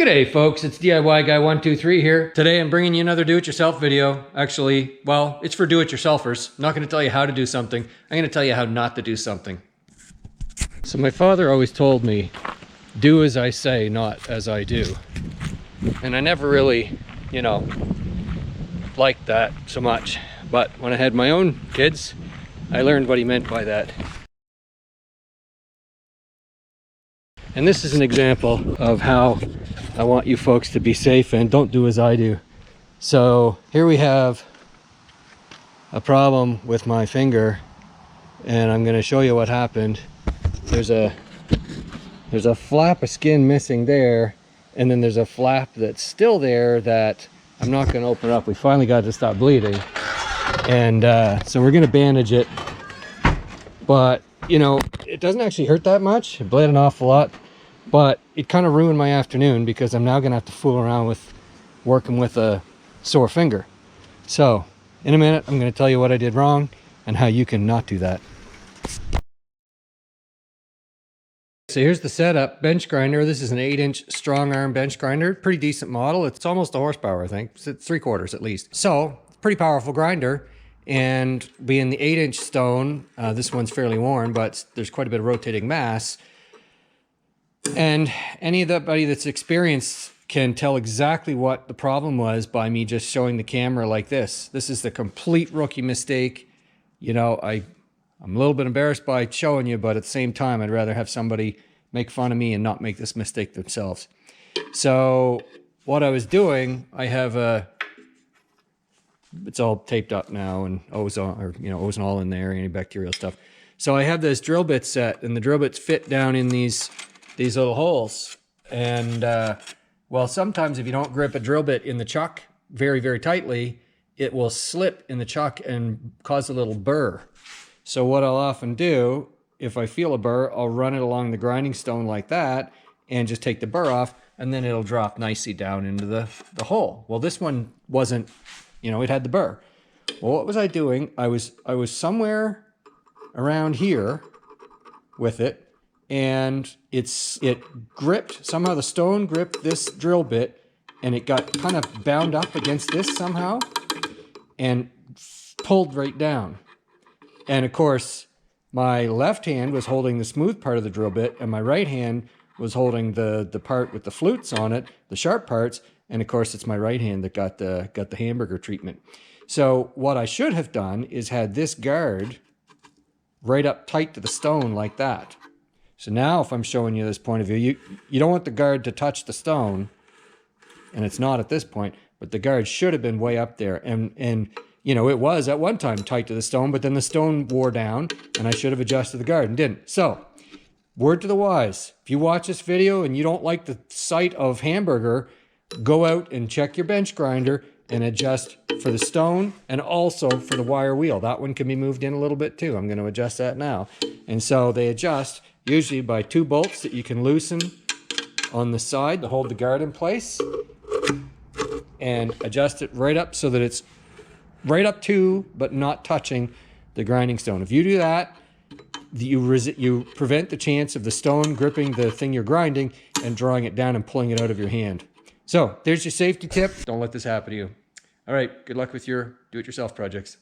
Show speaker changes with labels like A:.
A: G'day folks, it's DIY Guy 123 here. Today I'm bringing you another do-it-yourself video. Actually, well, it's for do-it-yourselfers. I'm not going to tell you how to do something. I'm going to tell you how not to do something. So my father always told me, do as I say, not as I do. And I never really, liked that so much. But when I had my own kids, I learned what he meant by that. And this is an example of how I want you folks to be safe and don't do as I do. So here we have a problem with my finger, and I'm going to show you what happened. There's a flap of skin missing there, and then there's a flap that's still there that I'm not going to open up. We finally got it to stop bleeding, and so we're going to bandage it. But it doesn't actually hurt that much. It bled an awful lot, but it kind of ruined my afternoon because I'm now going to have to fool around with working with a sore finger. So in a minute, I'm going to tell you what I did wrong and how you can not do that. So here's the setup. Bench grinder. This is an 8-inch strong arm bench grinder. Pretty decent model. It's almost a horsepower, I think. It's 3/4 at least. So pretty powerful grinder. And being the 8-inch stone, this one's fairly worn, but there's quite a bit of rotating mass. And anybody that's experienced can tell exactly what the problem was by me just showing the camera like this. This is the complete rookie mistake. I'm a little bit embarrassed by showing you, but at the same time, I'd rather have somebody make fun of me and not make this mistake themselves. So what I was doing, I have it's all taped up now and ozone in there, antibacterial stuff. So I have this drill bit set, and the drill bits fit down in these little holes. And well, sometimes if you don't grip a drill bit in the chuck very, very tightly, it will slip in the chuck and cause a little burr. So what I'll often do, if I feel a burr, I'll run it along the grinding stone like that and just take the burr off, and then it'll drop nicely down into the hole. Well, this one wasn't, it had the burr. Well, what was I doing? I was somewhere around here with it, and it gripped, somehow the stone gripped this drill bit, and it got kind of bound up against this somehow and pulled right down. And of course, my left hand was holding the smooth part of the drill bit, and my right hand was holding the part with the flutes on it, the sharp parts. And of course, it's my right hand that got the hamburger treatment. So what I should have done is had this guard right up tight to the stone like that. So now if I'm showing you this point of view, you don't want the guard to touch the stone, and it's not at this point, but the guard should have been way up there. And it was at one time tight to the stone, but then the stone wore down, and I should have adjusted the guard and didn't. So word to the wise, if you watch this video and you don't like the sight of hamburger, go out and check your bench grinder and adjust for the stone and also for the wire wheel. That one can be moved in a little bit too. I'm going to adjust that now. And so they adjust usually by 2 bolts that you can loosen on the side to hold the guard in place, and adjust it right up so that it's right up to but not touching the grinding stone. If you do that, you prevent the chance of the stone gripping the thing you're grinding and drawing it down and pulling it out of your hand. So there's your safety tip. Don't let this happen to you. All right, good luck with your do-it-yourself projects.